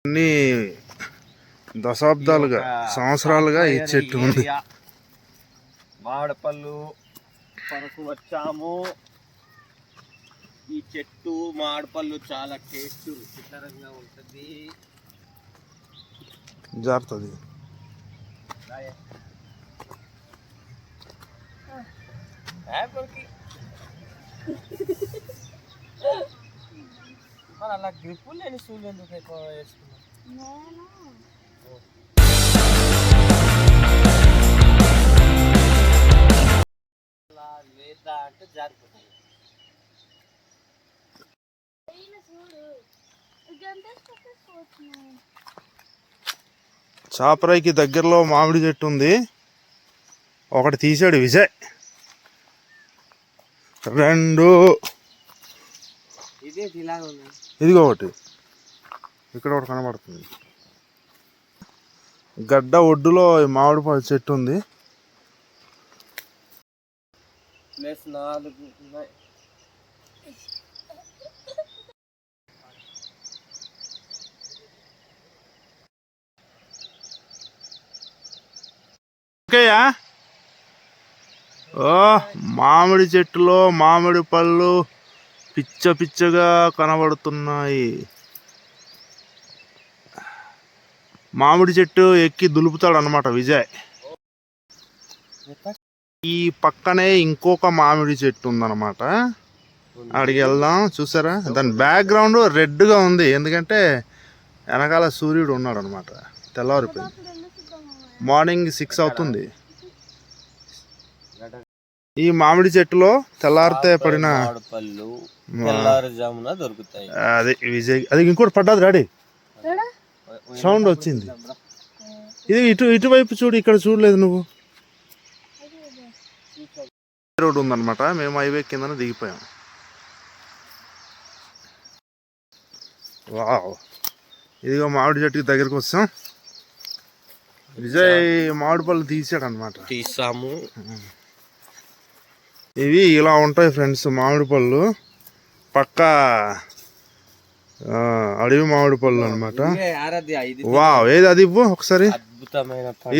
అన్ని దశాబ్దాలుగా సంవత్సరాలుగా ఈ చెట్టు ఉంది. మామిడిపళ్ళు కొరకు వచ్చాము. ఈ చెట్టు మామిడిపళ్ళు చాలా టేస్ట్ రుచికరంగా ఉంటుంది. జారుతుంది. మరి అలా గ్రిప్పు లేని షూలు ఎందుకు ఎక్కువ వేసుకున్నాను? లేదా అంటే జారిపోతుంది. చాపరాయికి దగ్గరలో మామిడి చెట్టు ఉంది. ఒకటి తీసాడు విజయ్. 2 ఇదిగో ఒకటి ఇక్కడ ఒకటి కనబడుతుంది. గడ్డ ఒడ్డులో మామిడి పళ్ళ చెట్టు ఉంది. ప్లస్ 4 ఉన్నాయి. ఓకేయా? ఓ మామిడి చెట్టులో మామిడి పళ్ళు పిచ్చ పిచ్చగా కనబడుతున్నాయి. మామిడి చెట్టు ఎక్కి దులుపుతాడు అన్నమాట విజయ్. ఈ పక్కనే ఇంకొక మామిడి చెట్టు ఉందన్నమాట. అక్కడికి వెళ్దాం. చూసారా, దాని బ్యాక్గ్రౌండ్ రెడ్గా ఉంది. ఎందుకంటే వెనకాల సూర్యుడు ఉన్నాడు అనమాట. తెల్లవారిపోయింది. మార్నింగ్ 6 అవుతుంది. ఈ మామిడి చెట్టులో తెల్లారితే పడిన పళ్ళు తెల్లారుజామున దొరుకుతాయి. అది విజయ్. అది ఇంకోటి పడ్డది డాడీ. సౌండ్ వచ్చింది. ఇది ఇటువైపు చూడు. ఇక్కడ చూడలేదు నువ్వు. రోడ్ ఉందన్నమాట. మేము హైవే కింద దిగిపోయాం. వావ్, ఇదిగో మామిడి చెట్టుకి దగ్గరికి వస్తాం. విజయ్ మామిడి పళ్ళు తీసాడు అనమాట. తీసాము. ఇవి ఇలా ఉంటాయి ఫ్రెండ్స్ మామిడి పళ్ళు. పక్క అడవి మామిడి పళ్ళు అనమాట. వావ్, ఏది అది ఇవ్వు ఒకసారి.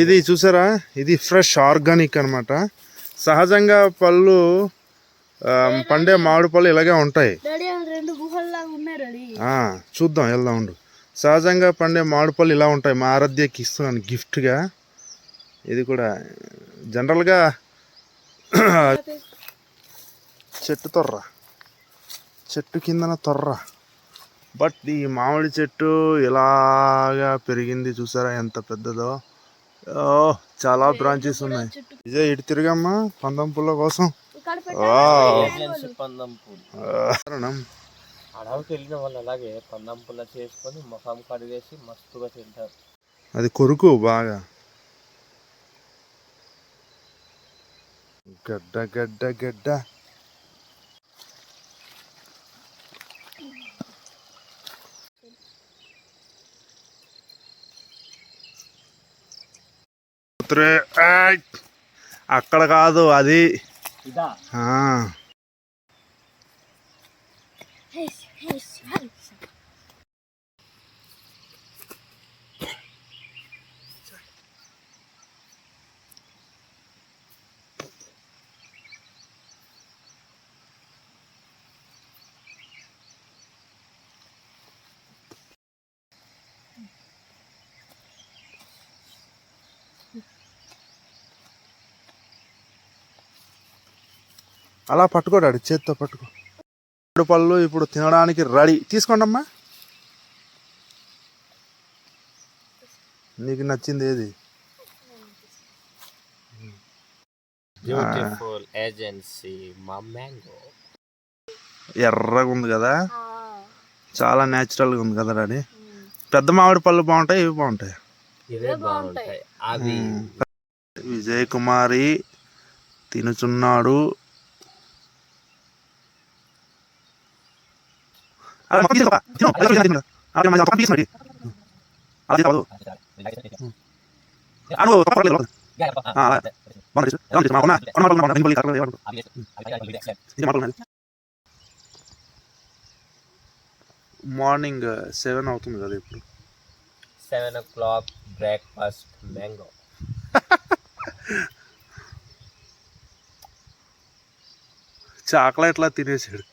ఇది చూసారా, ఇది ఫ్రెష్ ఆర్గానిక్ అనమాట. సహజంగా పళ్ళు పండే మామిడి పళ్ళు ఇలాగే ఉంటాయి. చూద్దాం, వెళ్దాం ఉండు. సహజంగా పండే మామిడి పళ్ళు ఇలా ఉంటాయి. మా ఆరాధ్యకి ఇస్తున్నాను గిఫ్ట్గా. ఇది కూడా జనరల్గా చెట్టు కిందన తొర్ర. బట్ ఈ మామిడి చెట్టు ఇలాగా పెరిగింది. చూసారా ఎంత పెద్దదో. చాలా బ్రాంచెస్ ఉన్నాయి. ఇదే ఇటు తిరిగమ్మా పందం పుల్ల కోసం. అడవికి వెళ్ళిన వాళ్ళు అలాగే పందం పుల్ల చేసుకొని ముఖం కడిగేసి మస్తుగా తింటారు. అది కొరుకు బాగా. గడ్డ గడ్డ గడ్డ. అక్కడ కాదు అది. అలా పట్టుకోడాడు, చేత్తో పట్టుకో. పళ్ళు ఇప్పుడు తినడానికి రెడీ. తీసుకోండి అమ్మా. నీకు నచ్చింది ఏది? ఎర్రగా ఉంది కదా, చాలా న్యాచురల్గా ఉంది కదా డాడీ. పెద్ద మామిడి పళ్ళు బాగుంటాయి, ఇవి బాగుంటాయి. విజయ్ కుమారి తినుచున్నాడు. మార్నింగ్ 7 అవుతుంది కదా ఇప్పుడు. 7 o'clock breakfast mango. చాక్లెట్లా తినేసాడు.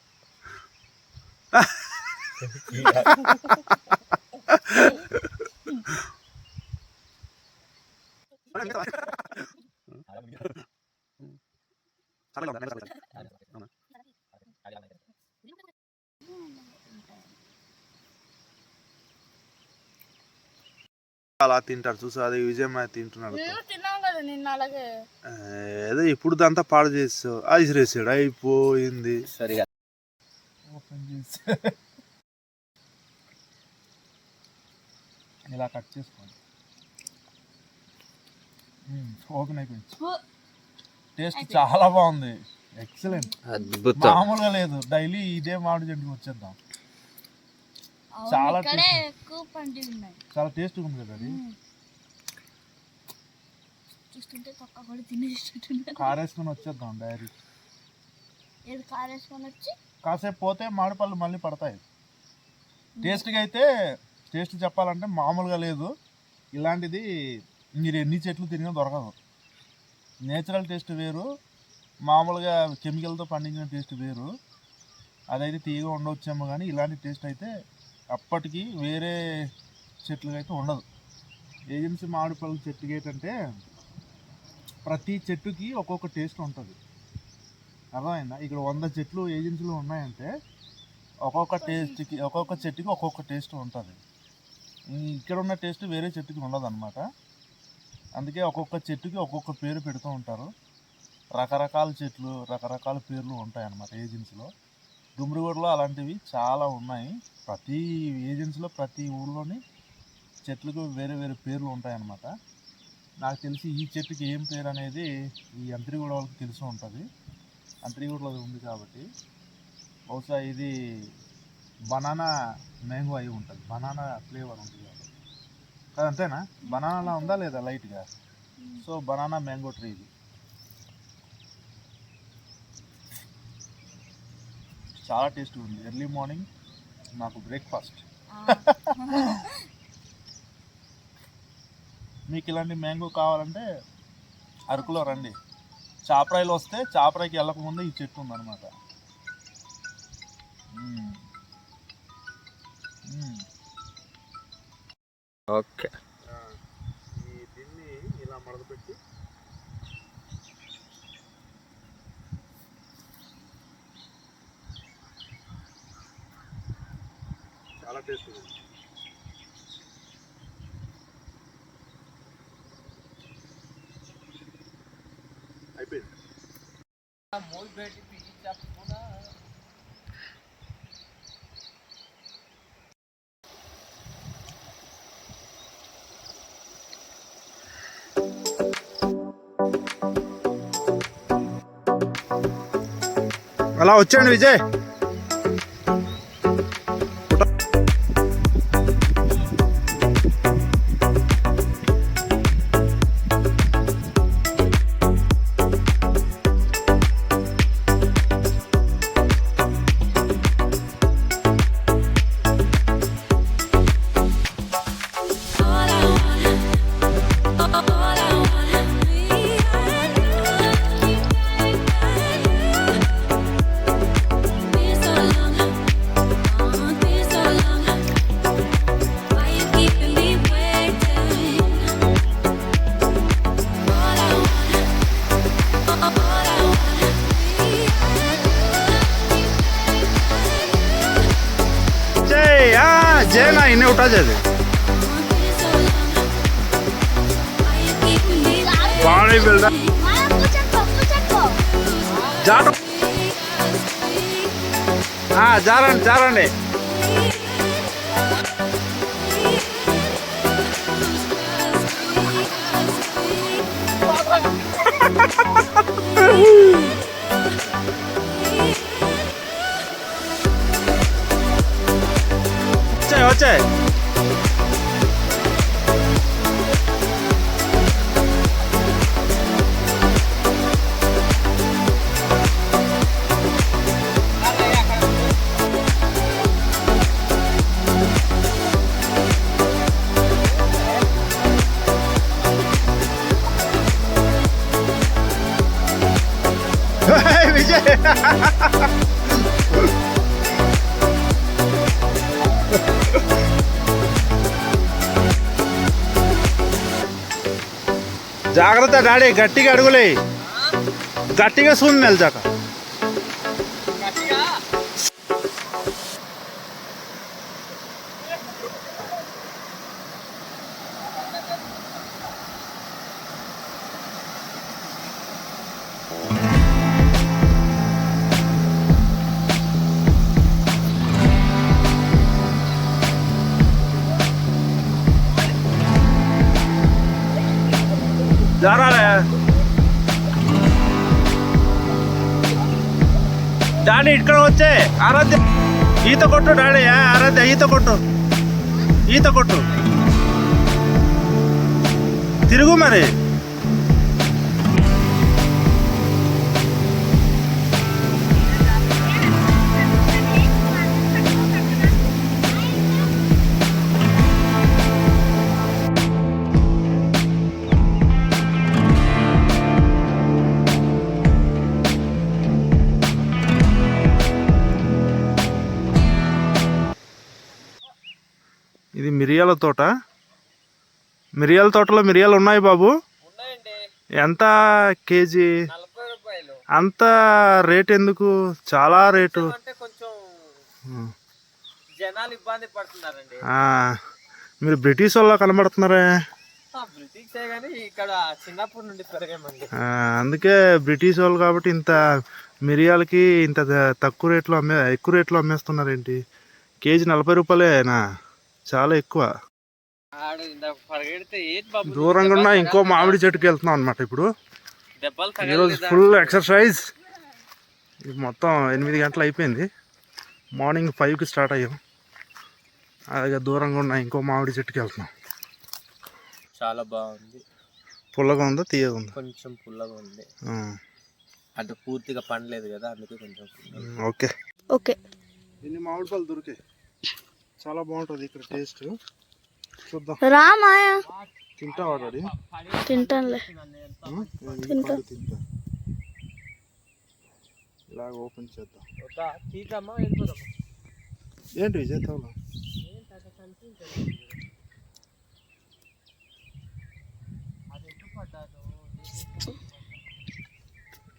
అలా తింటారు చూసా, అది విజయమ్మ తింటున్నాడు. ఏదో ఇప్పుడు అంతా పాడు చేస్తావు, ఐసిరేసాడు, అయిపోయింది. సరిగా ఓపెన్ చేసి ఇలా కట్ చేసుకోండి. ఓపెన్ అయిపోయింది. టేస్ట్ చాలా బాగుంది, ఎక్సలెంట్, అద్భుతం. మామూలుగా లేదు. డైలీ ఇదే మామిడి చెట్టుకి వచ్చేద్దాం. చాలా చాలా టేస్ట్గా ఉంది కదా అది. కారేసుకొని వచ్చేద్దాం డైరీ. కాసేపు పోతే మామిడి పళ్ళు మళ్ళీ పడతాయి. టేస్ట్గా అయితే టేస్ట్ చెప్పాలంటే మామూలుగా లేదు. ఇలాంటిది మీరు ఎన్ని చెట్లు తిరిగినా దొరకదు. నేచురల్ టేస్ట్ వేరు, మామూలుగా కెమికల్తో పండించిన టేస్ట్ వేరు. అదైతే తీయగా ఉండవచ్చేమో, కానీ ఇలాంటి టేస్ట్ అయితే అప్పటికి వేరే చెట్లుగా అయితే ఉండదు. ఏజెన్సీ మామిడి పళ్ళు చెట్టుకి ఏంటంటే ప్రతి చెట్టుకి ఒక్కొక్క టేస్ట్ ఉంటుంది. అర్థమైందా? ఇక్కడ 100 చెట్లు ఏజెన్సీలో ఉన్నాయంటే ఒక్కొక్క టేస్ట్కి, ఒక్కొక్క చెట్టుకి ఒక్కొక్క టేస్ట్ ఉంటుంది. ఇక్కడ ఉన్న టేస్ట్ వేరే చెట్టుకి ఉండదు అనమాట. అందుకే ఒక్కొక్క చెట్టుకి ఒక్కొక్క పేరు పెడుతూ ఉంటారు. రకరకాల చెట్లు, రకరకాల పేర్లు ఉంటాయి అన్నమాట ఏజెన్సీలో. డుమ్రిగూడలో అలాంటివి చాలా ఉన్నాయి. ప్రతి ఏజెన్సీలో ప్రతి ఊళ్ళోని చెట్లకు వేరే వేరే పేర్లు ఉంటాయన్నమాట. నాకు తెలిసి ఈ చెట్టుకి ఏం పేరు అనేది ఈ అంత్రిగూడ వాళ్ళకి తెలిసి ఉంటుంది. అంత్రిగూడలో ఉంది కాబట్టి బహుశా ఇది బనానా మ్యాంగో అయి ఉంటుంది. బనానా ఫ్లేవర్ ఉంటుంది కాబట్టి. అది అంతేనా? బనానాలా ఉందా లేదా లైట్గా? సో బనానా మ్యాంగో ట్రీ ఇది. చాలా టేస్ట్గా ఉంది. ఎర్లీ మార్నింగ్ నాకు బ్రేక్ఫాస్ట్. మీకు ఇలాంటి మ్యాంగో కావాలంటే అరకులో రండి. చాపరాయిలో వస్తే చాపరాయికి వెళ్ళకముందే ఈ చెట్టు ఉందన్నమాట. ఓకే. ఈ దీన్ని ఇలా మడతపెట్టి చాలా టేస్ట్ ఉంది. అయిపోయింది. అలా వచ్చాండి విజయ్. जेना इन्हें उठा जाते पानी मिलता जाटो। हाँ जारंडे వచ్చాయి. జాగ్రత్త డాడీ, గట్టిగా అడుగులే, గట్టిగా సూన్ మెల్చాక. జారాలే డాడీ, ఇక్కడ వచ్చే ఆరాధ్య ఈత కొట్టు డాడీ, ఆరాధ్య ఈత కొట్టు, ఈత కొట్టు, తిరుగు మరి. ఇది మిరియాల తోట. మిరియాల తోటలో మిరియాలు ఉన్నాయి బాబు. ఎంత కేజీ? అంత రేట్ ఎందుకు? చాలా రేటు. జనాలు ఇబ్బంది పడుతున్నారండి. మీరు బ్రిటిష్ వాళ్ళ కనబడుతున్నారే. బ్రిటిషే కానీ ఇక్కడ చిన్నప్పటి నుండి పెరిగామండి. అందుకే బ్రిటిష్ వాళ్ళు కాబట్టి ఇంత మిరియాలకి ఇంత తక్కువ రేట్లో ఎక్కువ రేట్లో అమ్మేస్తున్నారు ఏంటి? కేజీ 40 రూపాయలేనా? చాలా ఎక్కువ. దూరంగా ఉన్న ఇంకో మామిడి చెట్టుకి వెళ్తున్నాం అనమాట. ఇప్పుడు ఈరోజు ఫుల్ ఎక్సర్సైజ్. మొత్తం 8 గంటలు అయిపోయింది. మార్నింగ్ 5కి స్టార్ట్ అయ్యాం. అలాగే దూరంగా ఉన్న ఇంకో మామిడి చెట్టుకి వెళ్తున్నాం. చాలా బాగుంది. పుల్లగా ఉందా, తీయగా ఉందా? కొంచెం పుల్లగా ఉంది. అంటే పూర్తిగా పండలేదు కదా, అందుకే కొంచెం. Okay okay. ఇన్ని మామిడి పళ్ళు దొరికాయి. చాలా బాగుంటుంది ఇక్కడ టేస్ట్. చూద్దాం. రామాయా తింటావా డాడీ? తింటానులే. తింటా. ఇలా ఓపెన్ చేద్దాం. ఏంటి విజయ్ తవలా?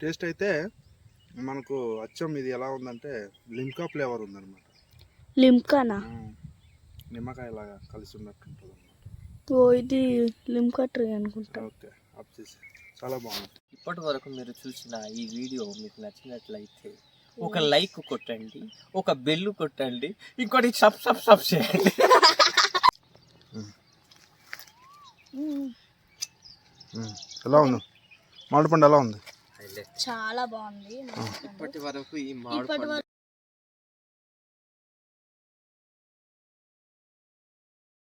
టేస్ట్ అయితే మనకు అచ్చం ఇది ఎలా ఉందంటే లిమ్కా ఫ్లేవర్ ఉందన్నమాట. లిమ్కానా? నిమ్మకాయ లాగా కలిసి ఉన్నట్టు ఉంటుంది అన్నమాట. ఓ, ఇది లిమ్కా ట్రీ అనుకుంటా. ఓకే, ఆఫ్ చేసి. చాలా బాగుంది. ఇప్పటి వరకు మీరు చూసిన ఈ వీడియో మీకు నచ్చినట్లయితే ఒక లైక్ కొట్టండి, ఒక బెల్ కొట్టండి, ఇంకోటి సబ్ చేయండి. ఎలా ఉంది మామిడి పండు? ఎలా ఉంది? చాలా బాగుంది. ఇప్పటి వరకు ఈ మామిడి